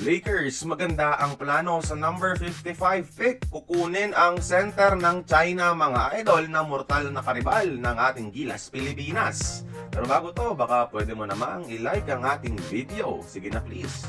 Lakers, maganda ang plano sa number 55 pick. Kukunin ang center ng China, mga idol, na mortal na karibal ng ating Gilas Pilipinas. Pero bago to, baka pwede mo namang i-like ang ating video. Sige na please.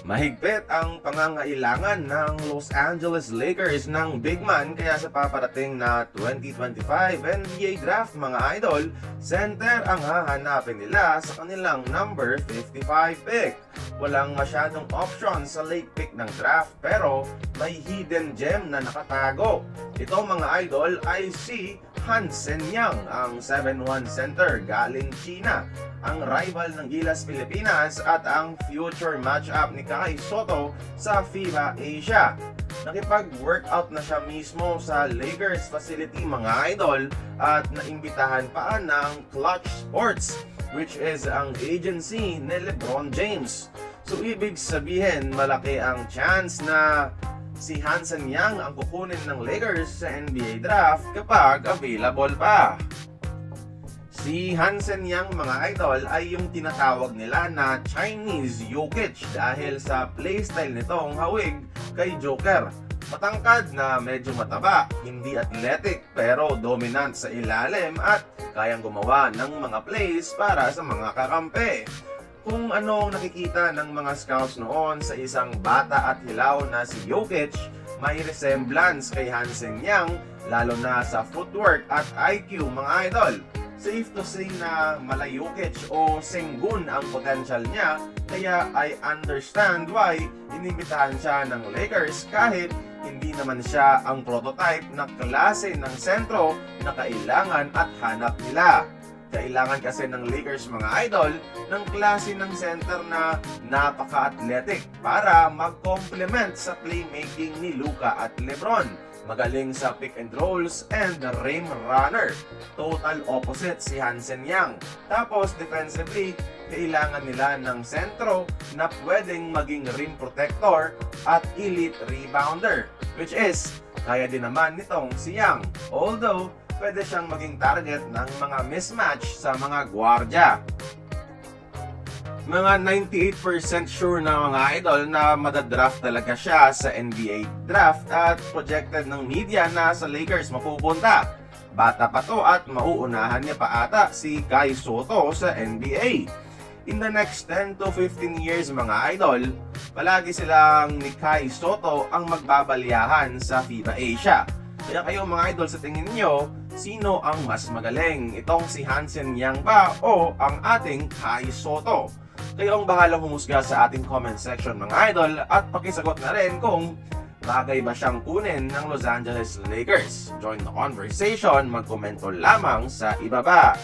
Mahigpit ang pangangailangan ng Los Angeles Lakers ng big man, kaya sa paparating na 2025 NBA Draft, mga idol, center ang hahanapin nila sa kanilang number 55 pick. Walang masyadong option sa late pick ng draft, pero may hidden gem na nakatago. Ito, mga idol, ay si Hansen Yang, ang 7'1 center galing China, ang rival ng Gilas Pilipinas at ang future matchup ni Kai Sotto sa FIBA Asia. Nakipag-workout na siya mismo sa Lakers facility, mga idol, at naimbitahan pa ng Clutch Sports, which is ang agency ni LeBron James. So ibig sabihin, malaki ang chance na si Hansen Yang ang kukunin ng Lakers sa NBA Draft kapag available pa. Si Hansen Yang, mga idol, ay yung tinatawag nila na Chinese Jokic dahil sa playstyle nitong hawig kay Joker. Matangkad na medyo mataba, hindi athletic pero dominant sa ilalim at kayang gumawa ng mga plays para sa mga kakampi. Kung ano ang nakikita ng mga scouts noon sa isang bata at hilaw na si Jokic, may resemblance kay Hansen Yang, lalo na sa footwork at IQ, mga idol. Safe to say na mala Jokic o Sengun ang potential niya, kaya I understand why inibitahan siya ng Lakers kahit hindi naman siya ang prototype na klase ng sentro na kailangan at hanap nila. Kailangan kasi ng Lakers, mga idol, ng klase ng center na napaka-athletic para mag-complement sa playmaking ni Luka at LeBron. Magaling sa pick and rolls and the rim runner. Total opposite si Hansen Yang. Tapos defensively, kailangan nila ng sentro na pwedeng maging rim protector at elite rebounder, which is kaya din naman nitong si Yang. Although pwede siyang maging target ng mga mismatch sa mga gwardya. Mga 98% sure na, mga idol, na madadraft talaga siya sa NBA draft at projected ng media na sa Lakers mapupunta. Bata pa to at mauunahan niya pa ata si Kai Sotto sa NBA. In the next 10 to 15 years, mga idol, palagi silang ni Kai Sotto ang magbabalyahan sa FIBA Asia. Kaya kayo, mga idol, sa tingin nyo, sino ang mas magaling? Itong si Hansen Yang ba o ang ating Kai Sotto? Kayo ang bahalang humusga sa ating comment section, mga idol, at pakisagot na rin kung bagay ba siyang kunin ng Los Angeles Lakers. Join the conversation, magkomento lamang sa ibaba.